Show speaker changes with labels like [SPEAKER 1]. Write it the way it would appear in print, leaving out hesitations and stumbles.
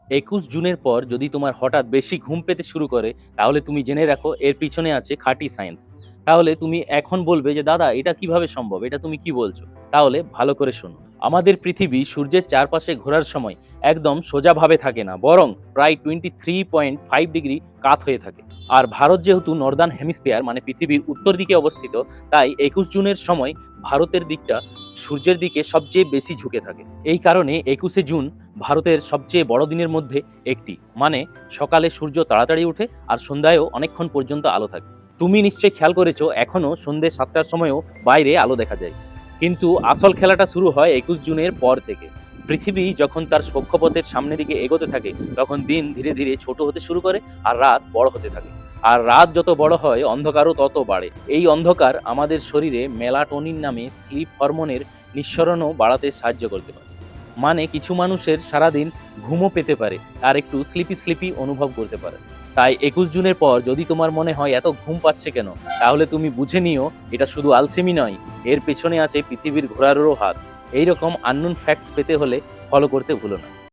[SPEAKER 1] ২১ জুনের পর যদি তোমার হঠাৎ বেশি ঘুম পেতে শুরু করে, তাহলে তুমি জেনে রাখো এর পিছনে আছে খাঁটি সায়েন্স। তাহলে তুমি এখন বলবে যে, "দাদা এটা কিভাবে সম্ভব? এটা তুমি কি বলছো?" তাহলে ভালো করে শোনো। আমাদের পৃথিবী সূর্যের চারপাশে ঘোরার সময় একদম সোজাভাবে থাকে না, বরং প্রায় 23.5 ডিগ্রি কাত হয়ে থাকে। আর ভারত যেহেতু নর্দার্ন হেমিস্ফিয়ার মানে পৃথিবীর উত্তর দিকে অবস্থিত, তাই ২১ জুনের সময় ভারতের দিকটা সূর্যের দিকে সবচেয়ে বেশি ঝুঁকে থাকে। এই কারণে ২১শে জুন ভারতের সবচেয়ে বড় দিনের মধ্যে একটি। মানে সকালে সূর্য তাড়াতাড়ি ওঠে আর সন্ধ্যায়ও অনেকক্ষণ পর্যন্ত আলো থাকে। তুমি নিশ্চয়ই খেয়াল করেছো এখনো সন্ধ্যে ৭টার সময়ও বাইরে আলো দেখা যায়। কিন্তু আসল খেলাটা শুরু হয় ২১ জুনের পর থেকে। পৃথিবী যখন তার কক্ষপথের সামনের দিকে এগোতে থাকে, তখন দিন ধীরে ধীরে ছোট হতে শুরু করে আর রাত বড় হতে থাকে। আর রাত যত বড় হয় অন্ধকারও তত বাড়ে। এই অন্ধকার আমাদের শরীরে মেলাটোনিন নামে স্লিপ হরমোনের নিঃসরণও বাড়াতে সাহায্য করতে পারে। মানে কিছু মানুষের সারাদিন ঘুমও পেতে পারে আর একটু স্লিপি অনুভব করতে পারে। তাই ২১ জুনের পর যদি তোমার মনে হয় এত ঘুম পাচ্ছে কেন, তাহলে তুমি বুঝে নিও এটা শুধু আলসেমি নয়, এর পেছনে আছে পৃথিবীর ঘোরারও হাত। এইরকম আননোন ফ্যাক্টস পেতে হলে ফলো করতে ভুলো না।